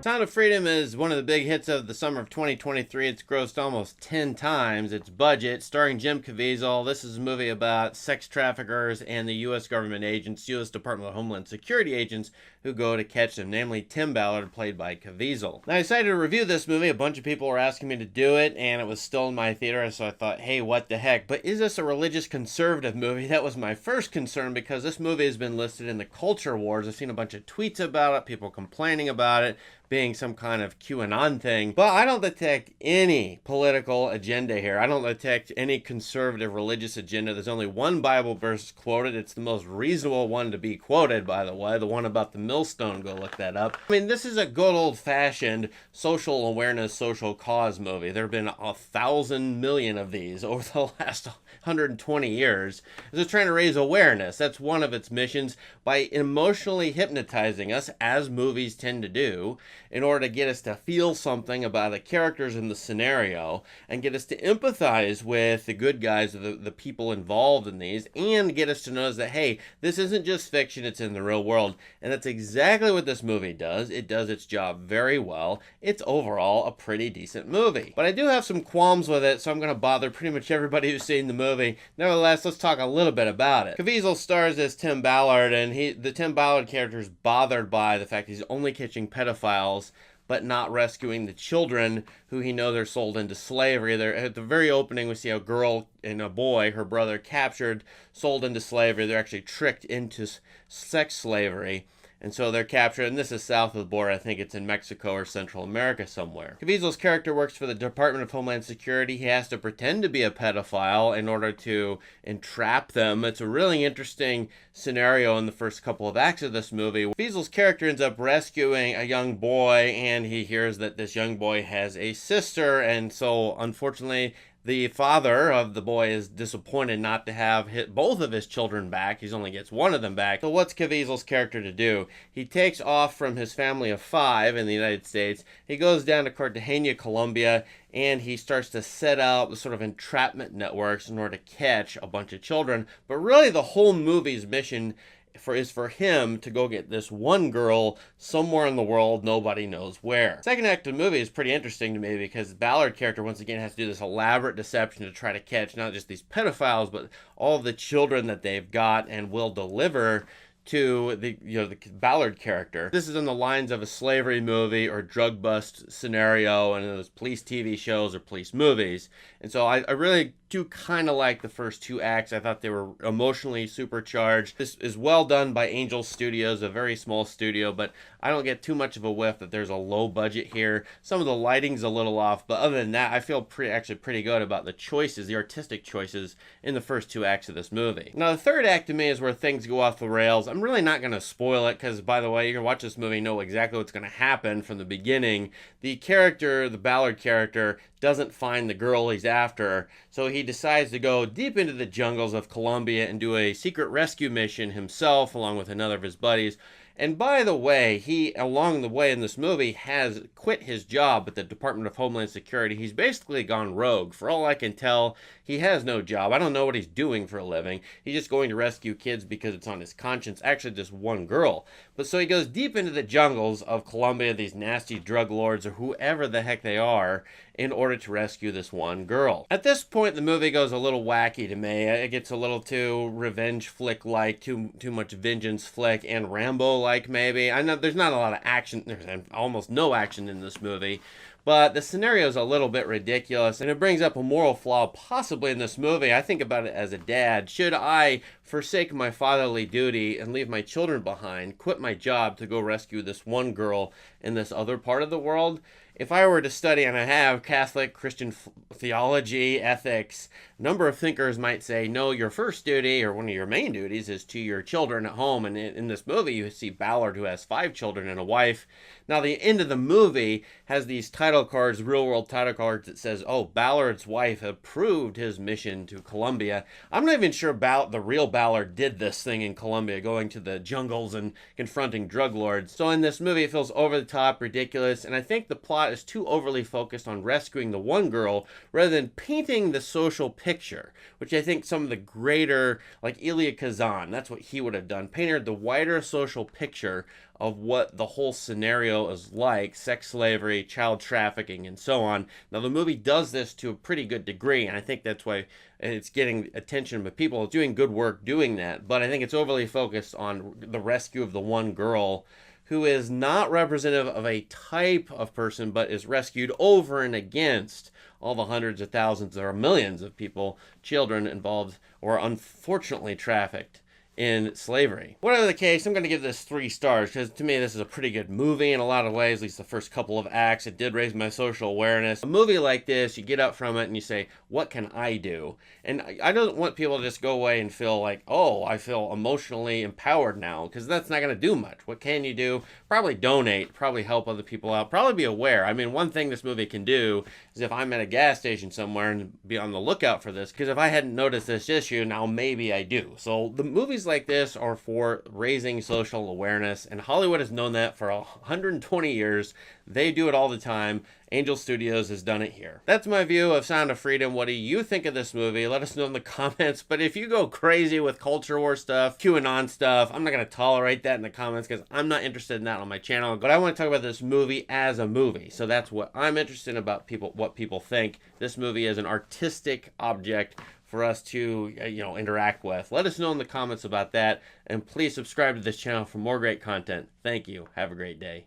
Sound of Freedom is one of the big hits of the summer of 2023. It's grossed almost 10 times its budget, starring Jim Caviezel. This is a movie about sex traffickers and the U.S. government agents, U.S. Department of Homeland Security agents, who go to catch them, namely Tim Ballard, played by Caviezel. Now, I decided to review this movie. A bunch of people were asking me to do it, and it was still in my theater, so I thought, hey, what the heck? But is this a religious conservative movie? That was my first concern, because this movie has been listed in the culture wars. I've seen a bunch of tweets about it, people complaining about it being some kind of QAnon thing, but I don't detect any political agenda here. I don't detect any conservative religious agenda. There's only one Bible verse quoted. It's the most reasonable one to be quoted, by the way, the one about the millstone. Go look that up. I mean, this is a good old-fashioned social awareness, social cause movie. There have been 1,000 million of these over the last 120 years. It's trying to raise awareness. That's one of its missions, by emotionally hypnotizing us, as movies tend to do, in order to get us to feel something about the characters in the scenario and get us to empathize with the good guys, the people involved in these, and get us to notice that, hey, this isn't just fiction, it's in the real world. And that's exactly what this movie does. It does its job very well. It's overall a pretty decent movie. But I do have some qualms with it, so I'm going to bother pretty much everybody who's seen the movie. Nevertheless, let's talk a little bit about it. Caviezel stars as Tim Ballard, and the Tim Ballard character is bothered by the fact he's only catching pedophiles but not rescuing the children who he knows are sold into slavery. They're, at the very opening, we see a girl and a boy, her brother, captured, sold into slavery. They're actually tricked into sex slavery. And so they're captured, and this is south of the border. I think it's in Mexico or Central America somewhere. Caviezel's character works for the Department of Homeland Security. He has to pretend to be a pedophile in order to entrap them. It's a really interesting scenario in the first couple of acts of this movie. Caviezel's character ends up rescuing a young boy, and he hears that this young boy has a sister, and so unfortunately, the father of the boy is disappointed not to have both of his children back. He only gets one of them back. So what's Caviezel's character to do? He takes off from his family of 5 in the United States. He goes down to Cartagena, Colombia, and he starts to set out the sort of entrapment networks in order to catch a bunch of children. But really the whole movie's mission is for him to go get this one girl somewhere in the world, nobody knows where. Second act of the movie is pretty interesting to me, because the Ballard character once again has to do this elaborate deception to try to catch not just these pedophiles, but all the children that they've got and will deliver to the Ballard character. This is in the lines of a slavery movie or drug bust scenario and those police TV shows or police movies. And so I really do kind of like the first 2 acts. I thought they were emotionally supercharged. This is well done by Angel Studios, a very small studio, but I don't get too much of a whiff that there's a low budget here. Some of the lighting's a little off, but other than that, I feel actually pretty good about the choices, the artistic choices in the first 2 acts of this movie. Now, the third act to me is where things go off the rails. I'm really not going to spoil it, because, by the way, you're going to watch this movie and know exactly what's going to happen from the beginning. The character, the Ballard character, doesn't find the girl he's after, so he decides to go deep into the jungles of Colombia and do a secret rescue mission himself, along with another of his buddies. And by the way, he, along the way in this movie, has quit his job at the Department of Homeland Security. He's basically gone rogue. For all I can tell, he has no job. I don't know what he's doing for a living. He's just going to rescue kids because it's on his conscience. Actually, just one girl. But so he goes deep into the jungles of Colombia, these nasty drug lords or whoever the heck they are, in order to rescue this one girl. At this point, the movie goes a little wacky to me. It gets a little too revenge flick-like, too much vengeance flick, and Rambo-like maybe. I know there's not a lot of action, there's almost no action in this movie, but the scenario is a little bit ridiculous, and it brings up a moral flaw possibly in this movie. I think about it as a dad. Should I forsake my fatherly duty and leave my children behind, quit my job to go rescue this one girl in this other part of the world? If I were to study, and I have, Catholic, Christian theology, ethics, a number of thinkers might say, no, your first duty, or one of your main duties, is to your children at home. And in this movie, you see Ballard, who has 5 children and a wife. Now, the end of the movie has these title cards, real-world title cards, that says, oh, Ballard's wife approved his mission to Colombia. I'm not even sure the real Ballard did this thing in Colombia, going to the jungles and confronting drug lords. So in this movie, it feels over the top, ridiculous, and I think the plot plot is too overly focused on rescuing the one girl rather than painting the social picture, which I think some of the greater, like Elia Kazan, that's what he would have done, painted the wider social picture of what the whole scenario is like: sex slavery, child trafficking, and so on. Now, the movie does this to a pretty good degree, and I think that's why it's getting attention, but people are doing good work doing that. But I think it's overly focused on the rescue of the one girl who is not representative of a type of person, but is rescued over and against all the hundreds of thousands or millions of people, children involved or unfortunately trafficked in slavery. Whatever the case, I'm going to give this 3 stars because to me this is a pretty good movie in a lot of ways, at least the first couple of acts. It did raise my social awareness. A movie like this, you get up from it and you say, what can I do? And I don't want people to just go away and feel like, oh, I feel emotionally empowered now, because that's not going to do much. What can you do? Probably donate, probably help other people out, probably be aware. I mean, one thing this movie can do is if I'm at a gas station somewhere and be on the lookout for this, because if I hadn't noticed this issue, now maybe I do. So the movies like this are for raising social awareness, and Hollywood has known that for 120 years. They do it all the time. Angel Studios has done it here. That's my view of Sound of Freedom. What do you think of this movie? Let us know in the comments. But if you go crazy with culture war stuff, QAnon stuff, I'm not going to tolerate that in the comments because I'm not interested in that on my channel. But I want to talk about this movie as a movie. So that's what I'm interested in, about people, what people think. This movie is an artistic object for us to interact with. Let us know in the comments about that, and please subscribe to this channel for more great content. Thank you. Have a great day.